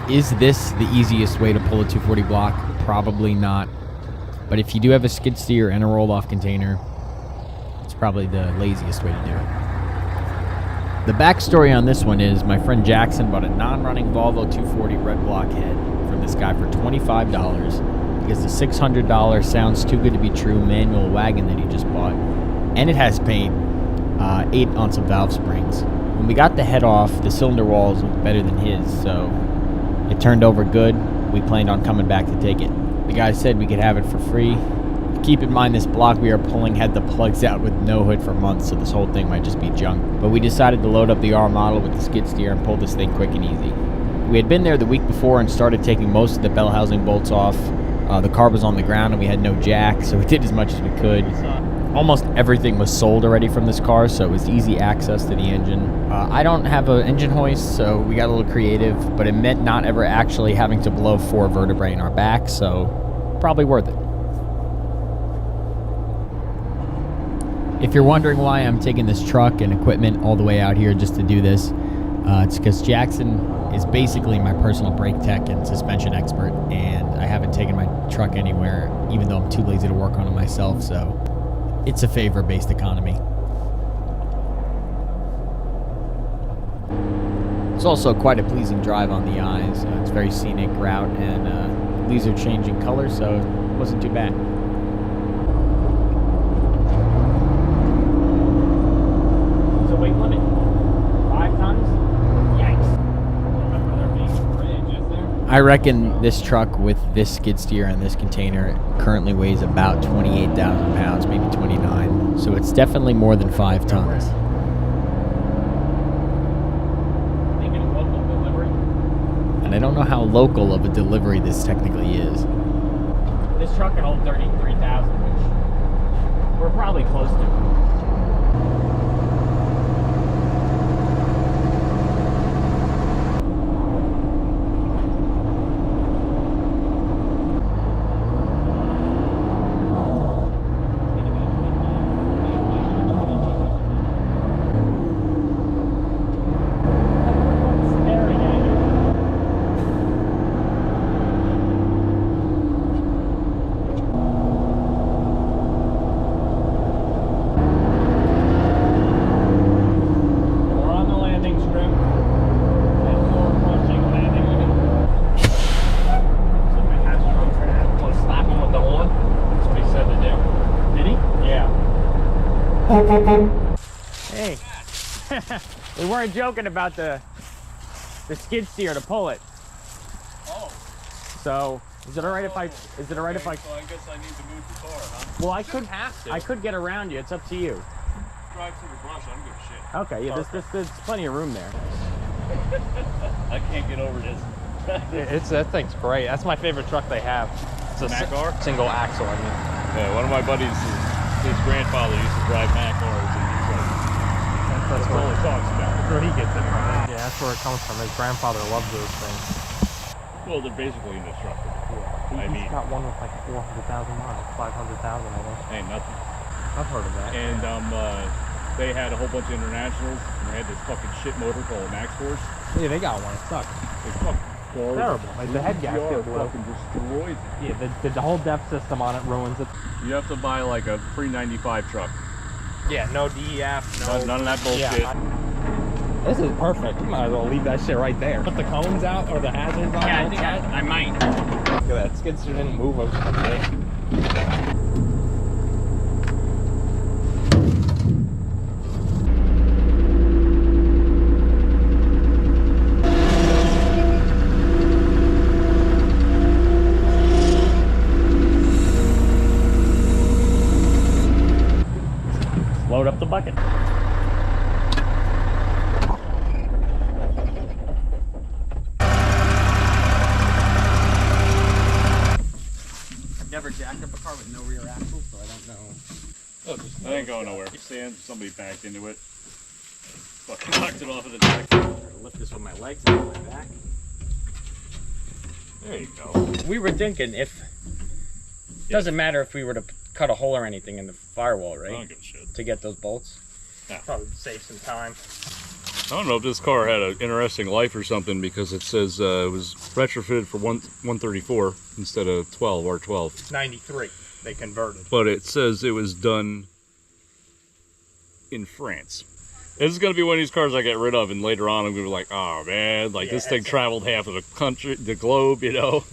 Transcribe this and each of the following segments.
Is this the easiest way to pull a 240 block? Probably not. But if you do have a skid steer and a roll-off container, it's probably the laziest way to do it. The backstory on this one is my friend Jackson bought a non-running Volvo 240 red block head from this guy for $25 because the $600 sounds too good to be true manual wagon that he just bought. And it has paint, 8 on some valve springs. When we got the head off, the cylinder walls looked better than his, so it turned over good. We planned on coming back to take it. The guy said we could have it for free. Keep in mind this block we are pulling had the plugs out with no hood for months, so this whole thing might just be junk. But we decided to load up the R model with the skid steer and pull this thing quick and easy. We had been there the week before and started taking most of the bell housing bolts off. The car was on the ground and we had no jack, so we did as much as we could. Almost everything was sold already from this car, so it was easy access to the engine. I don't have an engine hoist, so we got a little creative, but it meant not ever actually having to blow 4 vertebrae in our back, so probably worth it. If you're wondering why I'm taking this truck and equipment all the way out here just to do this, it's because Jackson is basically my personal brake tech and suspension expert, and I haven't taken my truck anywhere, even though I'm too lazy to work on it myself, so it's a favor-based economy. It's also quite a pleasing drive on the eyes. It's a very scenic route, and leaves are changing color, so it wasn't too bad. What's the weight limit? 5 tons? Yikes. Remember there being a bridge, is there? I reckon this truck with this skid steer and this container currently weighs about 28,000 pounds, maybe 29. So it's definitely more than 5 tons. And I don't know how local of a delivery this technically is. This truck can hold 33,000, which we're probably close to. Hey, we weren't joking about the skid steer to pull it. Oh. So is it alright if I? Is it alright if I? So I guess I need to move the car, huh? Well, I could get around you. It's up to you. Drive through the brush. I don't give a shit. Okay, yeah, there's plenty of room there. I can't get over this. That thing's great. That's my favorite truck they have. It's a Mac car? Single axle. I mean. Yeah, one of my buddies, his grandfather used to drive Mac cars, and he's like, that's all he talks about. That's where he gets it from. Yeah, that's where it comes from. His grandfather loves those things. Well, they're basically indestructible. Yeah. He's got one with like 400,000 miles, 500,000, I think. Ain't nothing. I've heard of that. And they had a whole bunch of internationals, and they had this fucking shit motor called a Max Force. Yeah, they got one. It sucks. It's fucking terrible. Like the head gasket fucking destroys it. Yeah, the whole depth system on it ruins it. You have to buy like a pre-95 truck. Yeah, no DEF, None of that bullshit. Yeah, this is perfect. You might as well leave that shit right there. Put the cones out or the hazards on. Yeah, I think I might. Look at that. Skid steer didn't move a bit. Load up the bucket. I've never jacked up a car with no rear axle, so I don't know. Oh, just, I ain't going nowhere. Somebody backed into it. Fucking knocked it off of the deck. Lift this with my legs and my back. There you go. We were thinking if doesn't matter if we were to cut a hole or anything in the firewall, right? I don't give a shit. To get those bolts. Probably save some time. don't know if this car had an interesting life or something, because it says it was retrofitted for 134 instead of 12 R12. It's 93. They converted. But it says it was done in France. This is going to be one of these cars I get rid of, and later on I'm going to be like, oh man, like this thing traveled half of the country, the globe, you know.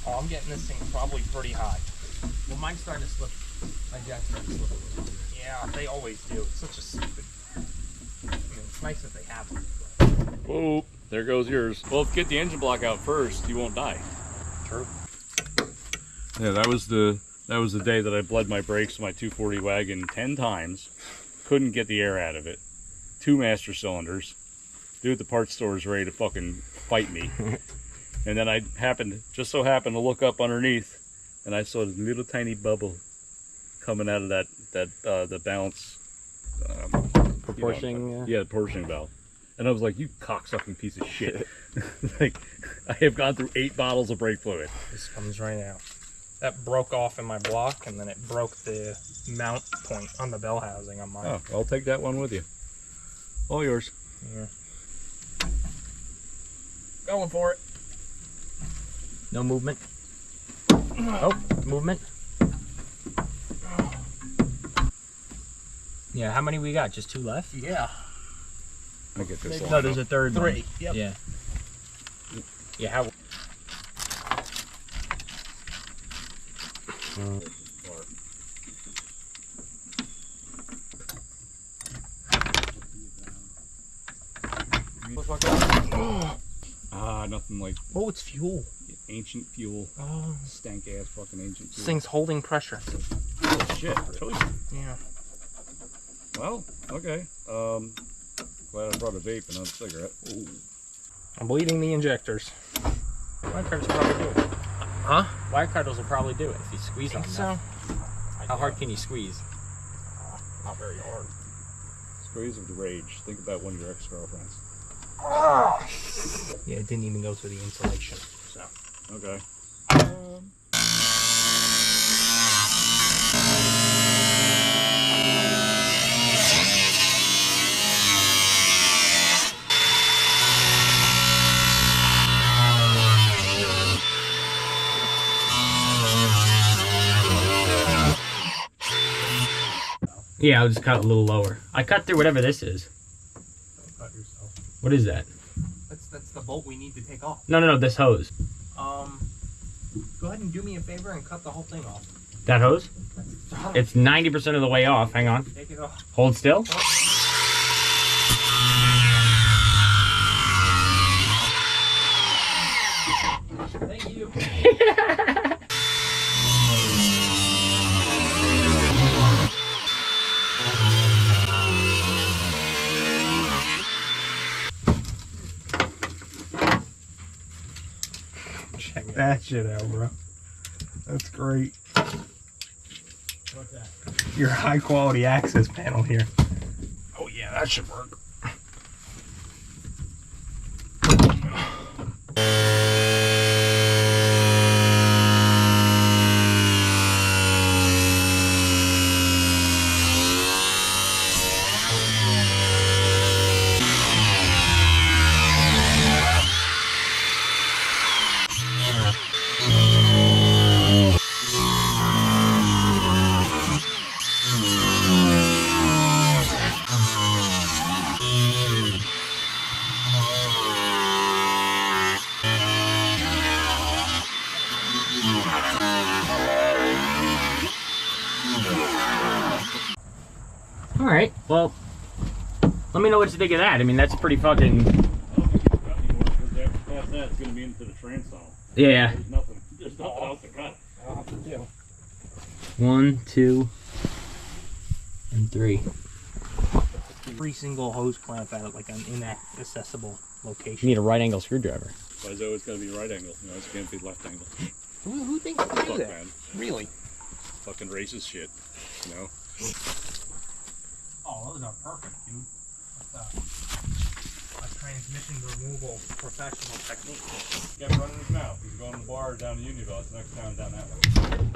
Oh, I'm getting this thing probably pretty high. Well, mine's starting to slip. My jack's starting to slip. Yeah, they always do. It's such a stupid. I mean, it's nice that they have them. Whoa, there goes yours. Well, if you get the engine block out first, you won't die. True. Yeah, that was the day that I bled my brakes in my 240 wagon 10 times. Couldn't get the air out of it. 2 master cylinders. Dude at the parts store was ready to fucking fight me. And then I just so happened to look up underneath, and I saw this little tiny bubble coming out of the balance. Proportioning. Yeah, the proportioning valve. And I was like, you cocksucking piece of shit. Like, I have gone through 8 bottles of brake fluid. This comes right out. That broke off in my block, and then it broke the mount point on the bell housing on mine. Oh, I'll take that one with you. All yours. Yeah. Going for it. No movement. Oh, movement. Yeah, how many we got? Just 2 left? Yeah. I get this No, one. there's a third one. 3. Yep. Yeah. Yeah, how? Nothing like Oh, it's fuel. ancient fuel. Oh. Stank ass fucking ancient This fuel. thing's holding pressure. Oh, shit. Really? Yeah. Well, okay. Glad I brought a vape and not a cigarette. Ooh. I'm bleeding the injectors. Wire cutters will probably do it. Huh? Wire cutters will probably do it if you squeeze them Think enough. so? How hard can you squeeze? Not very hard. Squeeze of the rage. Think about one of your ex-girlfriends. Yeah, it didn't even go through the insulation. So. Okay. Yeah, I'll just cut a little lower. I cut through whatever this is. Cut yourself. What is that? That's the bolt we need to take off. No, this hose. Go ahead and do me a favor and cut the whole thing off. That hose? It's 90% of the way off. Hang on. Take it off. Hold still. Thank you. Check that shit out, bro. That's great. What's that? Your high quality access panel here. Oh yeah, that should work. All right. Well, let me know what you think of that. I mean, that's pretty fucking. Past that, it's going to be into the transom. Yeah. There's nothing else to cut. I'll have to do. 1, 2, and 3. Every single hose clamp at it, like an inaccessible You location. need a right angle screwdriver. Why is it always got to be right angle? You know, it's can't be left angle. Who thinks to do Fuck, that? man. Really? Fucking racist shit. You know? Oh, those are perfect, dude. That's a transmission removal professional technique. Kept running his mouth. He's going to the bar down to Unionville. It's the next town down that way.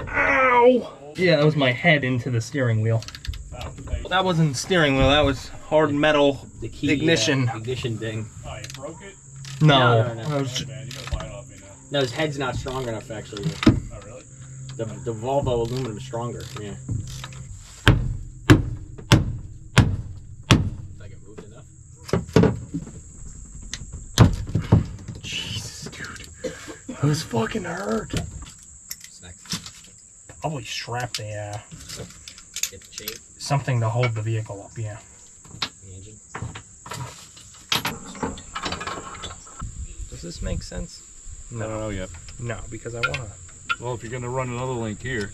Ow! Yeah, that was my head into the steering wheel. That wasn't steering wheel. That was hard metal The key, ignition. ignition thing. Oh, you broke it? No. No. That was- Man, you gotta buy it off me now. No, his head's not strong enough actually. Oh, really? The Volvo aluminum is stronger. Yeah. Like it moved enough. Jesus, dude. Those fucking hurt. What's next? Probably strap the Get the chain, something to hold the vehicle up. Yeah. the engine. Does this make sense? I don't know yet. No, because I wanna. Well, if you're gonna run another link here,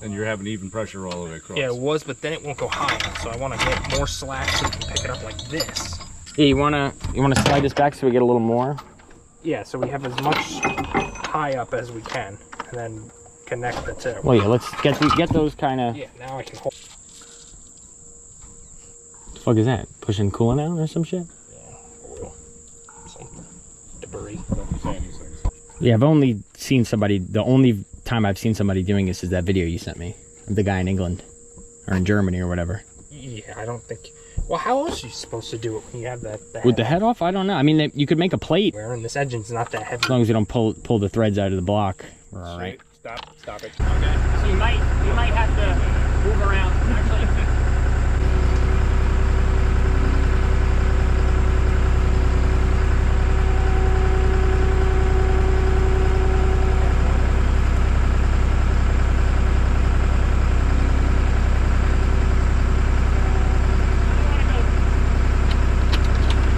then you're having even pressure all the way across. Yeah, it was, but then it won't go high enough. So I want to get more slack so we can pick it up like this. Yeah, you wanna slide this back so we get a little more? Yeah, so we have as much high up as we can, and then connect the two. Well, yeah, let's get those kind of. Yeah, now I can hold. The fuck is that? Pushing coolant out or some shit? Yeah, oil, some debris. Don't be saying these things. Yeah, I've only seen somebody. The only time I've seen somebody doing this is that video you sent me of the guy in England or in Germany or whatever. Yeah, I don't think. Well, how else are you supposed to do it when you have that? With the head off, I don't know. I mean, you could make a plate And this engine's not that heavy. as long as you don't pull the threads out of the block. We're all right. Stop it. Okay. So you might have to move around. Actually.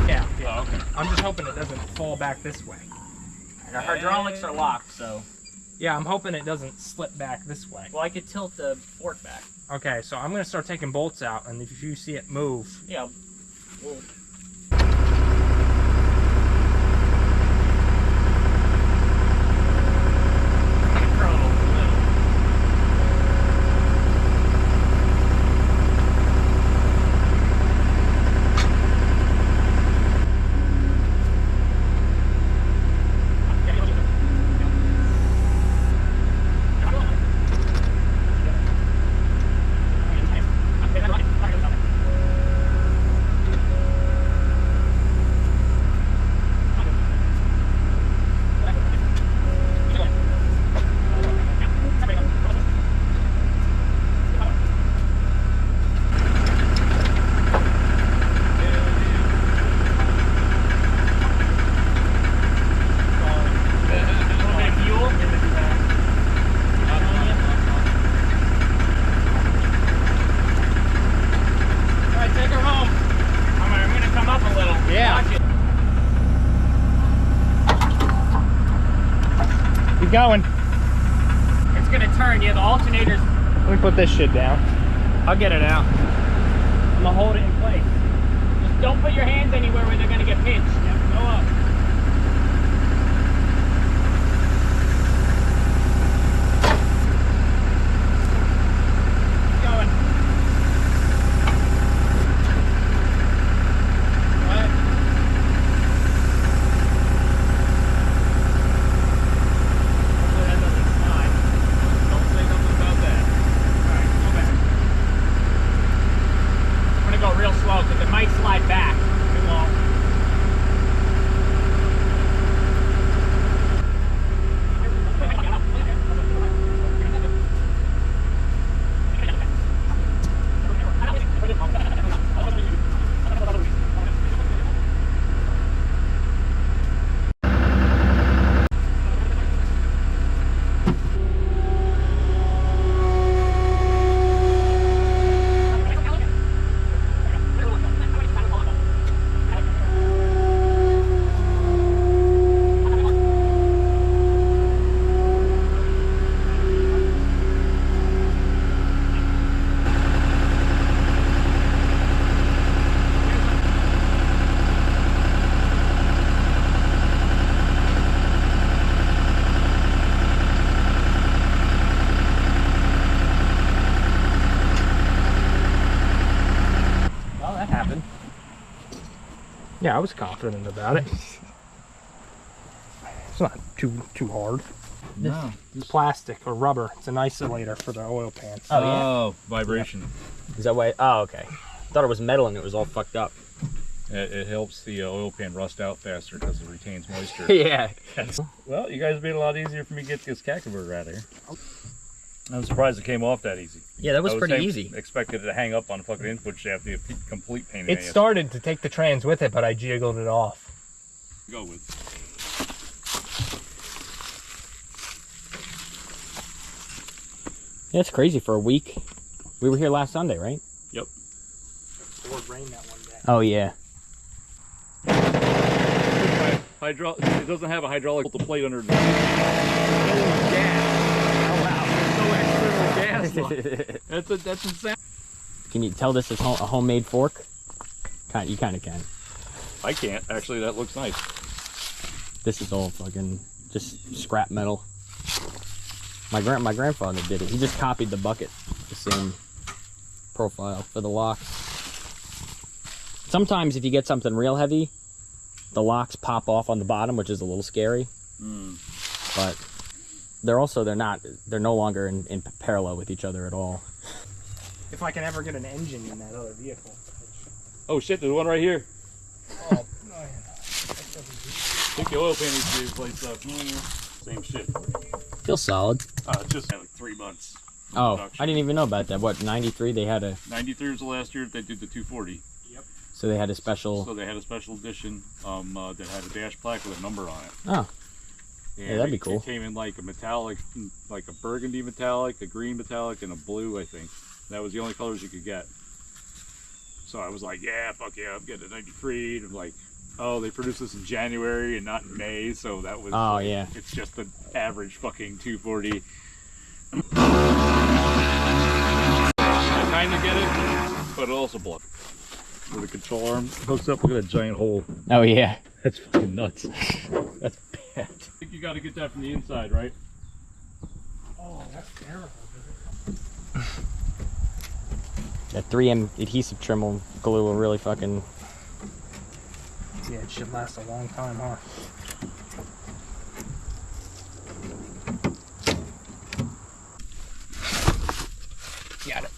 Yeah. Oh, okay. I'm just hoping it doesn't fall back this way. The hydraulics are locked, so. Yeah, I'm hoping it doesn't slip back this way. Well, I could tilt the fork back. Okay, so I'm gonna start taking bolts out, and if you see it move, Yeah. Well, keep going. it's gonna turn. Yeah, the alternator's. Let me put this shit down. I'll get it out. I'm gonna hold it in place. Just don't put your hands anywhere where they're gonna get pinched. Yep, go up. Keep going. What? Hopefully that doesn't slide. Don't say nothing about that. Alright, go back. I'm gonna go real slow because it might slide back. It won't. Well, that happened. Yeah, I was confident about it. It's not too hard. No. Plastic or rubber. It's an isolator for the oil pan. Oh, yeah? Oh, vibration. Is that why? Oh, okay. I thought it was metal and it was all fucked up. It helps the oil pan rust out faster because it retains moisture. Yeah. Well, you guys made it a lot easier for me to get this cat converter out of here. I'm surprised it came off that easy. Yeah, that was pretty easy. Expected it to hang up on a fucking input shaft, the complete pain in It the ass. started to take the trans with it, but I jiggled it off. Go with. Yeah, it's crazy for a week. We were here last Sunday, right? Yep. Poured rain that one day. Oh, yeah. It doesn't have a hydraulic plate under the That's insane. Can you tell this is a homemade fork? You kind of can. I can't. Actually, that looks nice. This is all fucking just scrap metal. My grandfather did it. He just copied the bucket, the same profile for the locks. Sometimes if you get something real heavy, the locks pop off on the bottom, which is a little scary. But they're no longer in parallel with each other at all. If I can ever get an engine in that other vehicle. Oh shit, there's one right here. Oh, no. I think the oil pan needs to be replaced up. Same shit. Feels solid. It's just had like 3 months. Oh, production. I didn't even know about that. What, 93? They had a 93 was the last year they did the 240. so they had a special. So they had a special edition that had a dash plaque with a number on it. Oh, And yeah, that'd be cool. It came in like a metallic, like a burgundy metallic, a green metallic, and a blue, I think. That was the only colors you could get. So I was like, yeah, fuck yeah, I'm getting a 93. And I'm like, oh, they produced this in January and not in May, so that was. Oh, like, yeah. It's just an average fucking 240. I kind of get it, but it also blows. Where the control arm hooks up, look at that giant hole. Oh yeah. That's fucking nuts. That's bad. I think you got to get that from the inside, right? Oh, that's terrible. That 3M adhesive trim glue will really fucking. Yeah, it should last a long time, huh? Got it.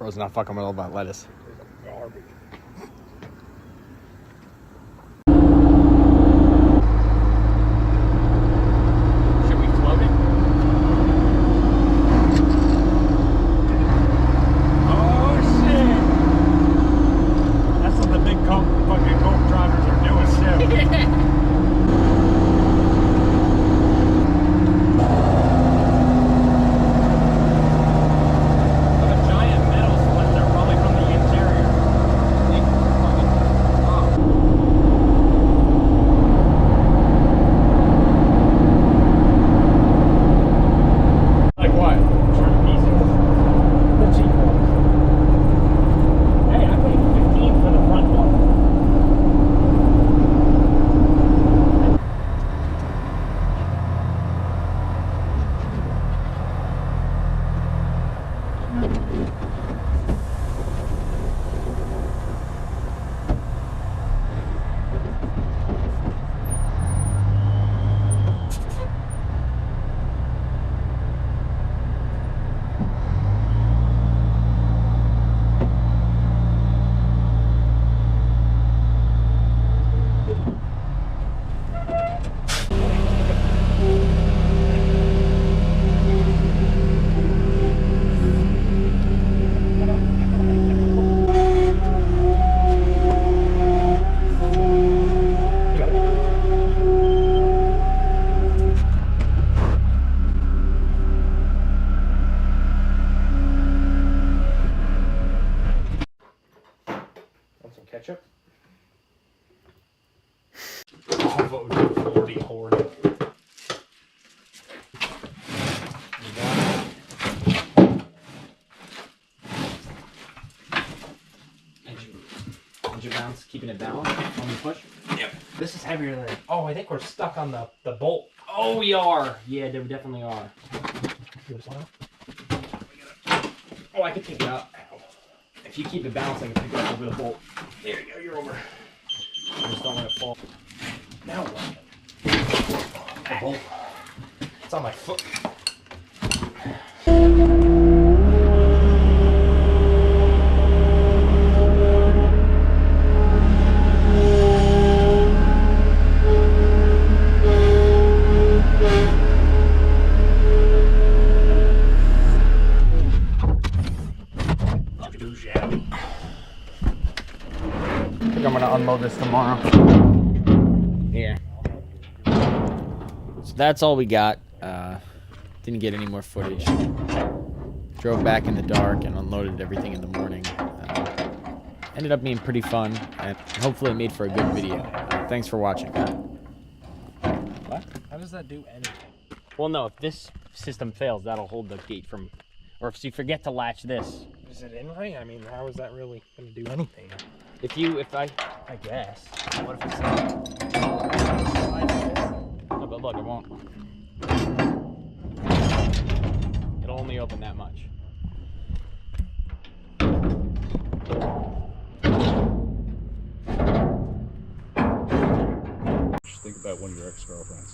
Bro's not fucking with all that lettuce. Garbage. Should we float it? Oh shit! That's what the big fucking Coke drivers are doing, shit. A giant metal splinter, probably from the interior. Like what? Short pieces. The cheap ones. Hey, I paid 15 for the front one. Want some ketchup? Volvo 40 hoarding. Engine bounce, keeping it balanced on the push. Yep. This is heavier than. Oh, I think we're stuck on the bolt. Oh, we are. Yeah, we definitely are. Oh, I can pick it up. If you keep it balanced, I can pick it up over the bolt. There you go, you're over. I just don't let it fall. Now what? The bolt. It's on my foot. I think I'm gonna unload this tomorrow. Here. So that's all we got. Didn't get any more footage. Drove back in the dark and unloaded everything in the morning. Ended up being pretty fun, and hopefully it made for a good video. Thanks for watching. What? How does that do anything? Well, no, if this system fails, that'll hold the gate from... Or if you forget to latch this. Is it in right? I mean, how is that really going to do anything? I guess. What if it's Oh, but look, it won't. It'll only open that much. Just think about one of your ex-girlfriends.